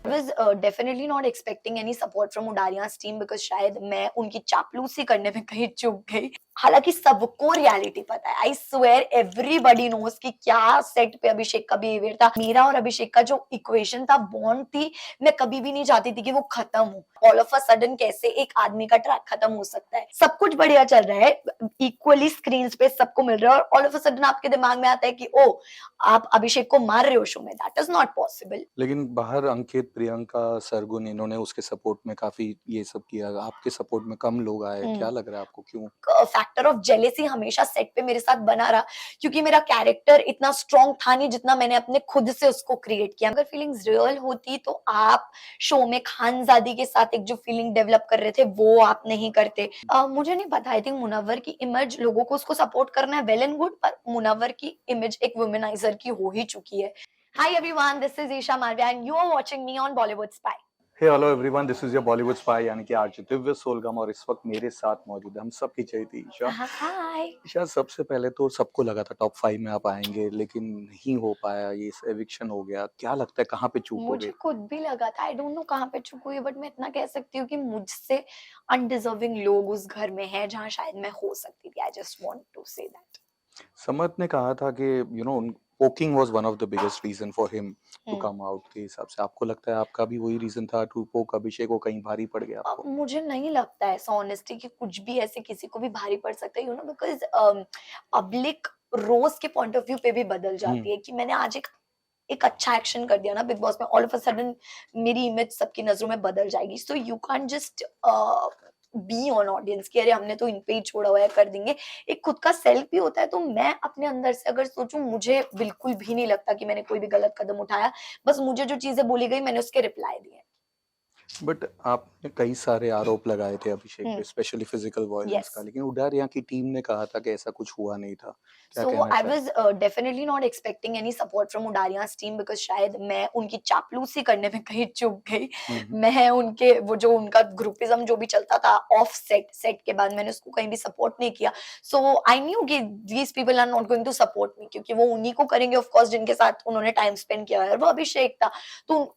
है? Was definitely not expecting any support from Udaariyaan's team because शायद मैं उनकी चापलूसी करने में कहीं चूक गई। हालांकि सबको रियलिटी पता है, आई स्वेयर एवरीबॉडी नोस कि क्या सेट पे अभिषेक का बिहेवियर था। मेरा और अभिषेक का जो इक्वेशन था, बॉन्ड थी, मैं कभी भी नहीं चाहती थी कि वो खत्म हो। ऑल ऑफ अ सडन कैसे एक आदमी का ट्रैक खत्म हो सकता है? सब कुछ बढ़िया चल रहा है, इक्वली स्क्रीन पे सबको मिल रहा है, और ऑल ऑफ अ सडन आपके दिमाग में आता है कि ओ आप अभिषेक को मार रहे हो शो में। That is not possible. लेकिन बाहर अंकित, प्रियंका, सरगुन इन्होंने उसके सपोर्ट में काफ़ी ये सब किया, आपके सपोर्ट में कम लोग आए, क्या लग रहा है आपको क्यों? फैक्टर ऑफ जेलेसी हमेशा सेट पे मेरे साथ बना रहा, क्योंकि मेरा कैरेक्टर इतना स्ट्रॉन्ग था नहीं जितना मैंने अपने खुद से उसको क्रिएट किया। अगर फीलिंग्स रियल होती तो आप शो में खानजादी के साथ एक जो फीलिंग डेवलप कर रहे थे वो आप नहीं करते। मुझे नहीं पता, आई थिंक मुनव्वर की इमेज, लोगों को उसको सपोर्ट करना है, वेल एंड गुड, पर मुनव्वर की इमेज एक वुमेनाइजर की हो ही चुकी है। Hi everyone, this is Isha Malviya and you are watching me on Bollywood spy. Hey hello everyone, this is your Bollywood spy यानी कि आरजे दिव्य सोलगम, और इस वक्त मेरे साथ मौजूद है हम सबकी चहेती ईशा। हाय। ईशा, सबसे पहले तो सबको लगा था टॉप 5 में आप आएंगे, लेकिन नहीं हो पाया, ये एविक्शन हो गया। क्या लगता है कहाँ पे चूक हो मुझे गई? खुद भी लगा था, आई डोंट नो कहाँ पे चूक हुई है, बट मैं इतना कह सकती हूँ कि मुझसे अनडिजर्विंग लोग उस घर में हैं जहाँ शायद मैं हो सकती थी। I just want to say that. Samarth ने कहा था कि poking was one of the biggest reason for him to hmm. Come out. के हिसाब से आपको लगता है आपका भी वही रीजन था टू पोक अभिषेक को? कहीं भारी पड़ गया आपको? मुझे नहीं लगता है ऐसा ऑनेस्टली कि कुछ भी ऐसे किसी को भी भारी पड़ सकता है, यू नो, बिकॉज पब्लिक रोज के पॉइंट ऑफ व्यू पे भी बदल हम्म। जाती है। कि मैंने आज एक एक अच्छा एक्शन कर दिया ना बिग बॉस में, ऑल ऑफ अ सडन मेरी इमेज सबकी नजरों में बदल जाएगी। So you can't just be on audience कि अरे हमने तो इन पे ही छोड़ा हुआ है, कर देंगे। एक खुद का सेल्फ भी होता है। तो मैं अपने अंदर से अगर सोचूं, मुझे बिल्कुल भी नहीं लगता कि मैंने कोई भी गलत कदम उठाया। बस मुझे जो चीजें बोली गई मैंने उसके रिप्लाई दिए। बट आपने कई सारे आरोप लगाए थे अभिषेक पे, hmm. Specially physical violence yes. का, लेकिन उडारिया की टीम ने कहा था कि ऐसा कुछ हुआ नहीं था। क्या सो कहना आई चाहें? Was definitely not expecting any support from Udaariyaan's team because शायद मैं उनकी चापलूसी करने में कहीं चूक गई। हम्म। मैं उनके वो जो उनका ग्रुपिज्म जो भी चलता था ऑफ सेट, सेट के बाद मैंने उसको कहीं भी सपोर्ट नहीं किया। सो आई न्यू कि these people are not going to support me, क्योंकि वो उन्हीं को करेंगे ऑफ कोर्स जिनके साथ उन्होंने टाइम स्पेंड किया है, और वो अभिषेक था। तो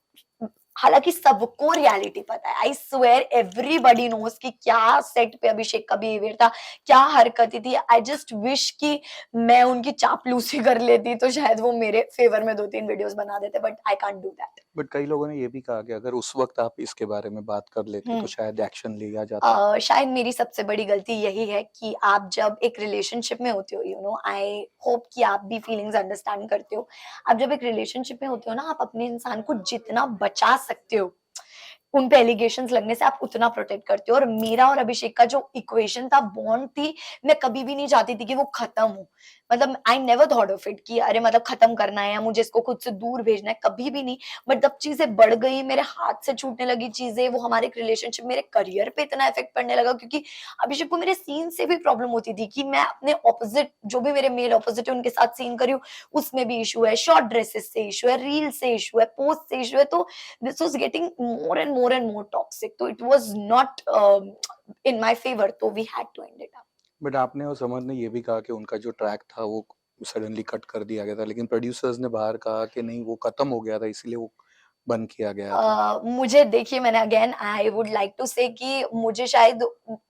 हालांकि सबको रियलिटी पता है, आई स्वेयर एवरीबॉडी नोस कि क्या सेट पे अभिषेक का बिहेवियर था, क्या हरकतें थी। आई जस्ट विश कि मैं उनकी चापलूसी कर लेती तो शायद वो मेरे फेवर में 2-3 वीडियोस बना देते, but I can't do that. But कई लोगों ने ये भी कहा कि अगर उस वक्त आप इसके बारे में बात कर लेते तो शायद एक्शन लिया जाता। शायद मेरी सबसे बड़ी गलती यही है कि आप जब एक रिलेशनशिप में होते हो, यू नो, आई होप कि आप भी फीलिंग्स अंडरस्टैंड करते हो। आप जब एक रिलेशनशिप में होते हो ना, आप अपने इंसान को जितना बचा सकते हो उन पे एलिगेशंस लगने से, आप उतना प्रोटेक्ट करते हो। और मेरा और अभिषेक का जो इक्वेशन था, बॉन्ड थी, मैं कभी भी नहीं चाहती थी कि वो खत्म हो। मतलब I never thought of it कि अरे मतलब खत्म करना है या मुझे इसको खुद से दूर भेजना है, कभी भी नहीं। बट जब चीजें बढ़ गई, मेरे हाथ से छूटने लगी चीजें, वो हमारे रिलेशनशिप, मेरे करियर पे इतना इफेक्ट पड़ने लगा, क्योंकि अभिषेक को मेरे सीन से भी प्रॉब्लम होती थी कि मैं अपने ऑपोजिट, जो भी मेरे मेल ऑपोजिट है, उनके साथ सीन करी हूँ, उसमें भी इशू है, शॉर्ट ड्रेसेस से इशू है, रील से इशू है, पोस्ट से इशू है। तो this was getting more and more toxic, so it was not in my favor, so we had to end it up. But आपने और समर ने ये भी कहा कि उनका जो ट्रैक था वो सडनली कट कर दिया गया था, लेकिन प्रोड्यूसर्स ने बाहर कहा कि नहीं, वो खत्म हो गया था, इसीलिए वो बंद किया गया था। मुझे देखिए, मैंने again I would like to say कि मुझे शायद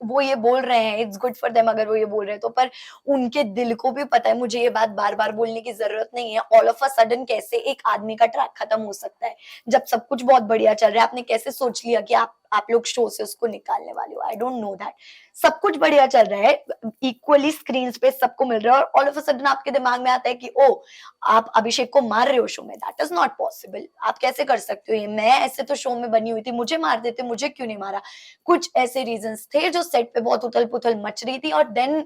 वो ये बोल रहे हैं, इट्स गुड फॉर देम अगर वो ये बोल रहे हैं तो, पर उनके दिल को भी पता है, मुझे ये बात बार बार बोलने की जरूरत नहीं है। ऑल ऑफ अ सडन कैसे एक आदमी का ट्रैक खत्म हो सकता है जब सब कुछ बहुत बढ़िया चल रहा है? आपने कैसे सोच लिया कि आप लोग शो से उसको निकालने वाले हो? I don't know that. सब कुछ बढ़िया चल रहा है, इक्वली स्क्रीन पे सबको मिल रहा है, और ऑल ऑफ अ सडन आपके दिमाग में आता है कि ओ आप अभिषेक को मार रहे हो शो में। That is not possible. आप कैसे कर सकते हो ये? मैं ऐसे तो शो में बनी हुई थी, मुझे मार देते, मुझे क्यों नहीं मारा? कुछ ऐसे रीजंस थे जो सेट पे बहुत उथल पुथल मच रही थी, और देन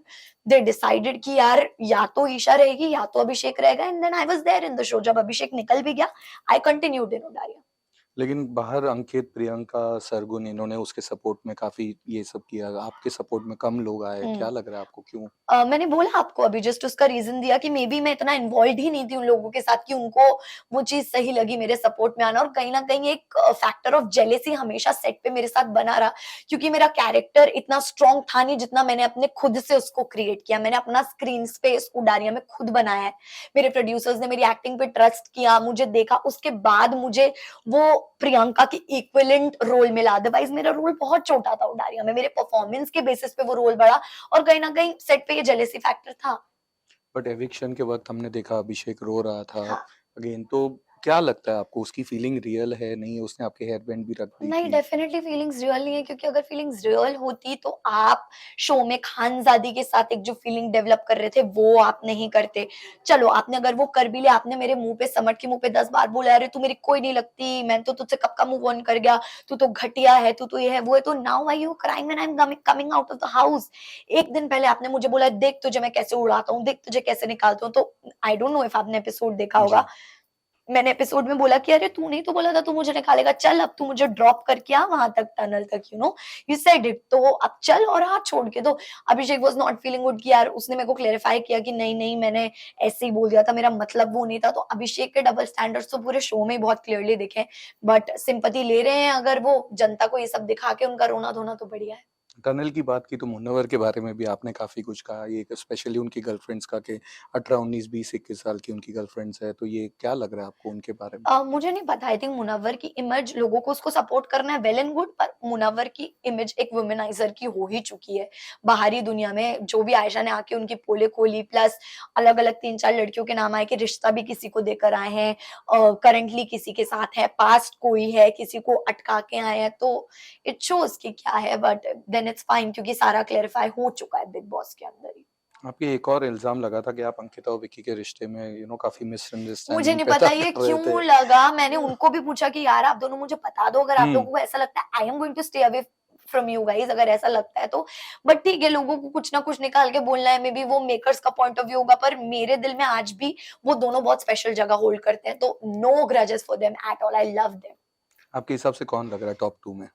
दे डिसाइडेड कि यार या तो ईशा रहेगी या तो अभिषेक रहेगा, and then I was there in the show. जब अभिषेक निकल भी गया, आई कंटिन्यूड इन उडारिया। लेकिन बाहर अंकित, प्रियंका, सरगुन इन्होंने उसके सपोर्ट में काफी ये सब किया, आपके सपोर्ट में कम लोग आए। क्या लग रहा है आपको क्यों? मैंने बोला आपको अभी, जस्ट उसका रीजन दिया कि मे बी मैं इतना इन्वॉल्व ही नहीं थी उन लोगों के साथ कि उनको वो चीज सही लगी मेरे सपोर्ट में आना। और कहीं ना कहीं एक फैक्टर ऑफ जेलेसी हमेशा सेट पे मेरे साथ बना रहा, क्योंकि मेरा कैरेक्टर इतना स्ट्रॉन्ग था नहीं जितना मैंने अपने खुद से उसको क्रिएट किया। मैंने अपना स्क्रीन स्पेस उडारिया में खुद बनाया है। मेरे प्रोड्यूसर्स ने मेरी एक्टिंग पे ट्रस्ट किया, मुझे देखा, उसके बाद मुझे वो प्रियंका के इक्विवेलेंट रोल मिला, अदरवाइज मेरा रोल बहुत छोटा था उडारिया में, मेरे परफॉर्मेंस के बेसिस पे वो रोल बड़ा, और कहीं ना कहीं सेट पे ये जेलेसी फैक्टर था। बट एविक्शन के वक्त हमने देखा अभिषेक रो रहा था हाँ, अगेन, तो क्या लगता है आपको, उसकी फीलिंग रियल है? नहीं, उसने आपके हेयर बैंड भी रख दी नहीं, थी। डेफिनेटली फीलिंग्स रियल नहीं है, क्योंकि अगर फीलिंग्स रियल होती तो आप शो में खानजादी के साथ एक जो फीलिंग डेवलप कर रहे थे वो आप नहीं करते। चलो आपने अगर वो कर भी लिया, आपने मेरे मुंह पे, समट के मुंह पे 10 बार बोला, अरे तू मेरी कोई नहीं लगती, मैं तो तुझसे कब का मूव ऑन कर गया, तू तो घटिया है, तू तो ये है वो है, तो now why you crying when I am coming out of the house. एक दिन पहले आपने मुझे बोला, देख तुझे मैं कैसे उड़ाता हूँ, देख तुझे कैसे निकालता हूँ। तो आई डोंट नो इफ आपने एपिसोड देखा होगा, जी। मैंने एपिसोड में बोला कि अरे तूने ही तो बोला था तू मुझे निकालेगा, चल अब तू मुझे ड्रॉप करके आ वहां तक, टनल तक, यू सेड इट, तो अब चल और हाथ छोड़ के। तो अभिषेक वाज नॉट फीलिंग गुड कि यार, उसने मेरे को क्लेरिफाई किया कि नहीं नहीं मैंने ऐसे ही बोल दिया था, मेरा मतलब वो नहीं था। तो अभिषेक के डबल स्टैंडर्ड्स तो पूरे शो में ही बहुत क्लियरली दिखे, बट सिंपैथी ले रहे हैं अगर वो जनता को ये सब दिखा के, उनका रोना धोना तो बढ़िया है। टनल की बात की तो मुन्नवर के बारे में भी आपने काफी कुछ कहा, ये स्पेशली उनकी गर्लफ्रेंड्स का, कि 18 19 20 21 साल की उनकी गर्लफ्रेंड्स है, तो ये क्या लग रहा है आपको उनके बारे में? मुझे नहीं पता, आई थिंक मुनव्वर की इमेज, लोगों को उसको सपोर्ट करना है, वेल एंड गुड, पर मुनव्वर की इमेज एक वुमेनाइजर की हो ही चुकी है बाहरी दुनिया में। जो भी आयशा ने आके उनकी पोले खोली, प्लस अलग अलग 3 4 लड़कियों के नाम आए कि रिश्ता भी किसी को देकर आए हैं, करंटली किसी के साथ है, पास्ट कोई है, किसी को अटका के आए हैं, तो इट शोज कि क्या है। बट देन इट्स फाइन, क्योंकि सारा क्लेरिफाई हो चुका है बिग बॉस के अंदर ही। आपके एक और इल्जाम लगा था कि आप अंकिता और विक्की के रिश्ते में काफी मुझे मिसअंडरस्टैंडिंग नहीं पैदा पता ये कर रहे थे। क्यों लगा, मैंने उनको भी पूछा कि यार आप दोनों मुझे बता दो, अगर आप हम्म। लोगों को ऐसा लगता है, I am going to stay away from you guys, अगर ऐसा लगता है तो। बट ठीक है, लोगों को कुछ ना कुछ निकाल के बोलना है, मे बी वो मेकर्स का पॉइंट ऑफ व्यू होगा, पर मेरे दिल में आज भी वो दोनों बहुत स्पेशल जगह होल्ड करते हैं, तो no grudges for them at all, I love them. आपके हिसाब से कौन लग रहा है टॉप 2 में?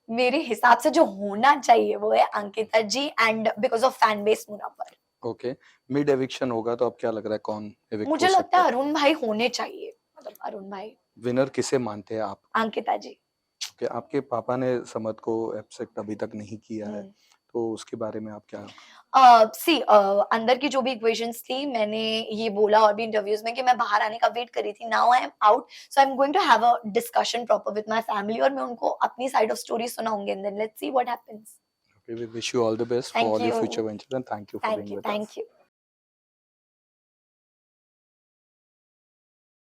मेरे हिसाब से जो होना चाहिए वो है Ankita ji, and because of fan base Munawar. Okay. Mid eviction होगा तो अब क्या लग रहा है कौन एविक्ट हो मुझे लगता सकता है है? अरुण भाई होने चाहिए, मतलब अरुण भाई। विनर किसे मानते हैं आप? अंकिता जी। कि आपके पापा ने समत को एक्सेप्ट अभी तक नहीं किया है, हम्म। तो उसके बारे में आप क्या? सी अंदर की जो भी इक्वेशंस थी, मैंने ये बोला और भी इंटरव्यूज में कि मैं बाहर आने का वेट कर रही थी, now I am out, so I am going to have a discussion proper with my family, और मैं उनको अपनी साइड ऑफ स्टोरी सुनाऊंगी, and then let's see what happens. We wish you all the best for thank all your you, future ventures and thank you for being with us. Thank you.